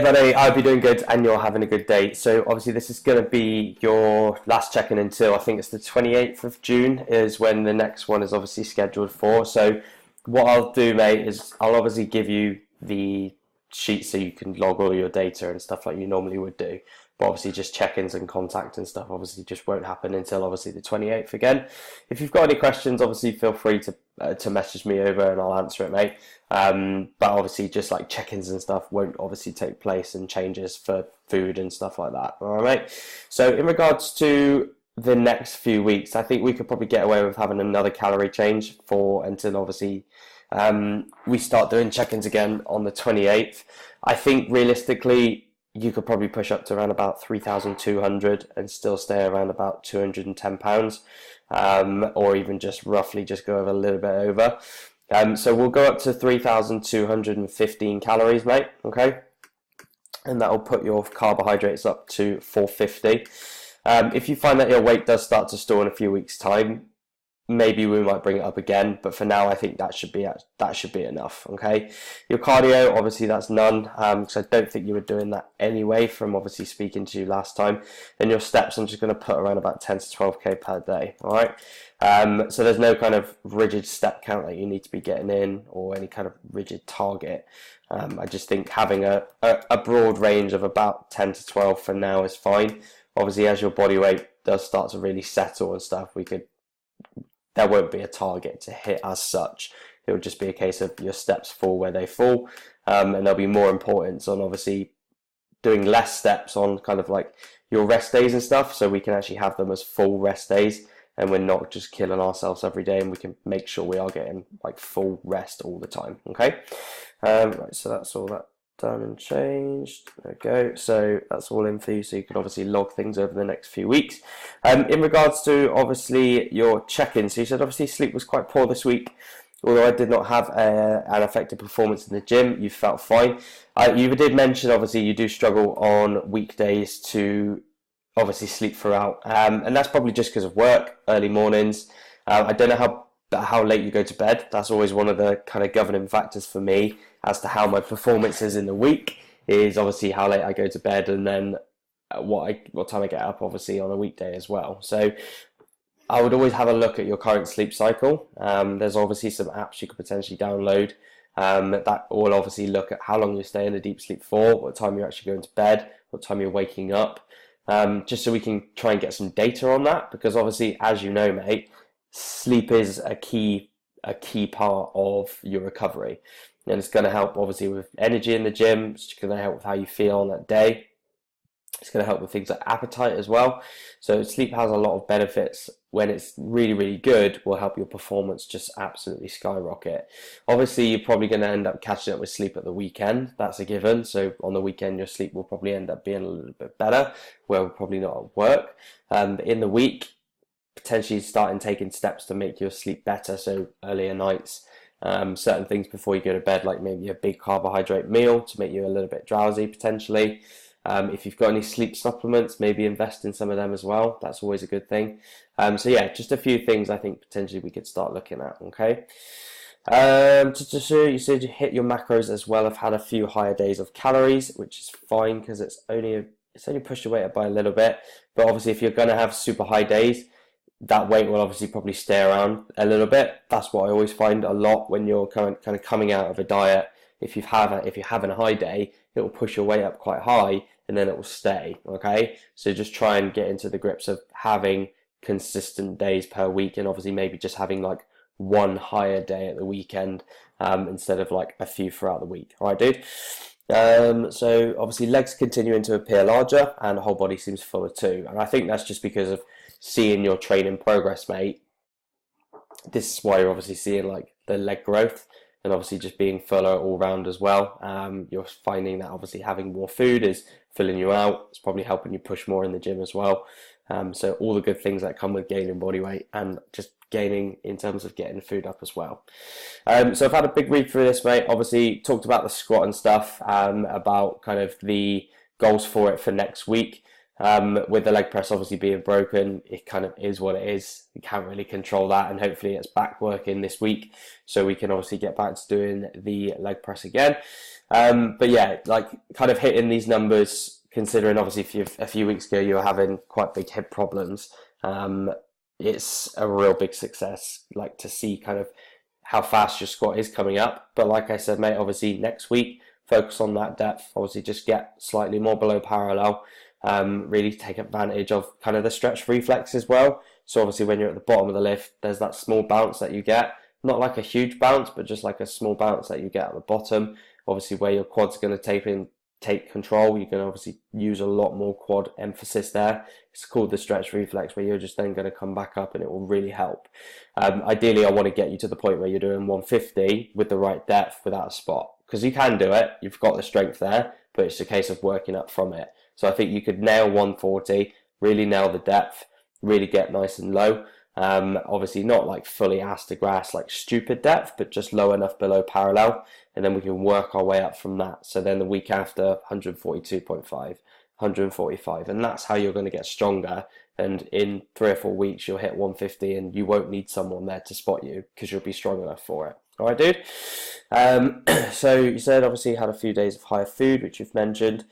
buddy, I hope you're doing good and you're having a good day. So obviously this is going to be your last check-in until I think it's the 28th of June is when the next one is obviously scheduled for. So what I'll do, mate, is I'll obviously give you the sheet so you can log all your data and stuff like you normally would do. But obviously just check-ins and contact and stuff obviously just won't happen until obviously the 28th again. If you've got any questions, obviously feel free to message me over and I'll answer it, mate. But obviously just like check-ins and stuff won't obviously take place and changes for food and stuff like that. All right, mate. So in regards to the next few weeks, I think we could probably get away with having another calorie change for until obviously we start doing check-ins again on the 28th. I think realistically you could probably push up to around about 3,200 and still stay around about 210 pounds, or even just roughly just go over a little bit over. So we'll go up to 3,215 calories, mate, okay? And that will put your carbohydrates up to 450. If you find that your weight does start to store in a few weeks' time, maybe we might bring it up again, but for now I think that should be enough. Okay, your cardio, obviously that's none, because I don't think you were doing that anyway from obviously speaking to you last time. And your steps, I'm just going to put around about 10 to 12k per day. All right, so there's no kind of rigid step count that you need to be getting in or any kind of rigid target. I just think having a broad range of about 10 to 12 for now is fine. Obviously as your body weight does start to really settle and stuff, there won't be a target to hit as such. It will just be a case of your steps fall where they fall, and there'll be more importance on obviously doing less steps on kind of like your rest days and stuff, so we can actually have them as full rest days and we're not just killing ourselves every day, and we can make sure we are getting like full rest all the time. Okay, right, so that's all that done and changed. There we go. So that's all in for you, so you can obviously log things over the next few weeks. In regards to obviously your check-in, so you said obviously sleep was quite poor this week. Although I did not have an effective performance in the gym, you felt fine. You did mention obviously you do struggle on weekdays to obviously sleep throughout, and that's probably just because of work, early mornings. I don't know how late you go to bed. That's always one of the kind of governing factors for me as to how my performance is in the week, is obviously how late I go to bed and then what time I get up obviously on a weekday as well. So I would always have a look at your current sleep cycle. There's obviously some apps you could potentially download that will obviously look at how long you stay in a deep sleep for, what time you're actually going to bed, what time you're waking up, just so we can try and get some data on that, because obviously, as you know, mate, sleep is a key part of your recovery, and it's going to help obviously with energy in the gym. It's going to help with how you feel on that day. It's going to help with things like appetite as well. So sleep has a lot of benefits. When it's really, really good, will help your performance just absolutely skyrocket. Obviously, you're probably going to end up catching up with sleep at the weekend. That's a given. So on the weekend, your sleep will probably end up being a little bit better, where we're probably not at work. But in the week, potentially starting taking steps to make your sleep better. So earlier nights, certain things before you go to bed, like maybe a big carbohydrate meal to make you a little bit drowsy potentially. If you've got any sleep supplements, maybe invest in some of them as well. That's always a good thing. So yeah, just a few things I think potentially we could start looking at. Okay. You said you hit your macros as well. I've had a few higher days of calories, which is fine because it's only pushed your weight up by a little bit. But obviously, if you're going to have super high days, that weight will obviously probably stay around a little bit. That's what I always find a lot when you're kind of coming out of a diet. If you're having a high day, it will push your weight up quite high and then it will stay. Okay, so just try and get into the grips of having consistent days per week, and obviously maybe just having like one higher day at the weekend instead of like a few throughout the week. All right, dude. So obviously legs continuing to appear larger and the whole body seems fuller too, and I think that's just because of seeing your training progress, mate. This is why you're obviously seeing like the leg growth and obviously just being fuller all round as well. You're finding that obviously having more food is filling you out. It's probably helping you push more in the gym as well. So all the good things that come with gaining body weight and just gaining in terms of getting food up as well. So I've had a big read through this, mate. Obviously talked about the squat and stuff, about kind of the goals for it for next week. With the leg press obviously being broken, it kind of is what it is. You can't really control that, and hopefully it's back working this week so we can obviously get back to doing the leg press again. But yeah, like kind of hitting these numbers, considering obviously if you a few weeks ago you were having quite big hip problems, it's a real big success. Like to see kind of how fast your squat is coming up. But like I said, mate, obviously next week focus on that depth. Obviously, just get slightly more below parallel. Really take advantage of kind of the stretch reflex as well. So obviously when you're at the bottom of the lift, there's that small bounce that you get. Not like a huge bounce, but just like a small bounce that you get at the bottom. Obviously where your quad's going to take control, you can obviously use a lot more quad emphasis there. It's called the stretch reflex, where you're just then going to come back up and it will really help. Ideally, I want to get you to the point where you're doing 150 with the right depth without a spot, because you can do it. You've got the strength there, but it's a case of working up from it. So I think you could nail 140, really nail the depth, really get nice and low. Obviously not like fully ass to grass, like stupid depth, but just low enough below parallel, and then we can work our way up from that. So then the week after, 142.5, 145, and that's how you're going to get stronger. And in 3 or 4 weeks, you'll hit 150, and you won't need someone there to spot you because you'll be strong enough for it. All right, dude. So you said obviously you had a few days of high food, which you've mentioned,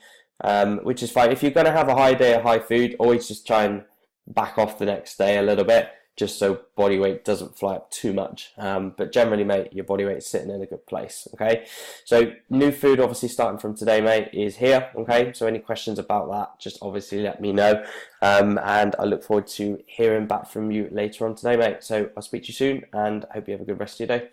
which is fine. If you're going to have a high day of high food, always just try and back off the next day a little bit, just so body weight doesn't fly up too much. But generally, mate, your body weight is sitting in a good place, okay? So new food, obviously, starting from today, mate, is here, okay? So any questions about that, just obviously let me know. And I look forward to hearing back from you later on today, mate. So I'll speak to you soon, and I hope you have a good rest of your day.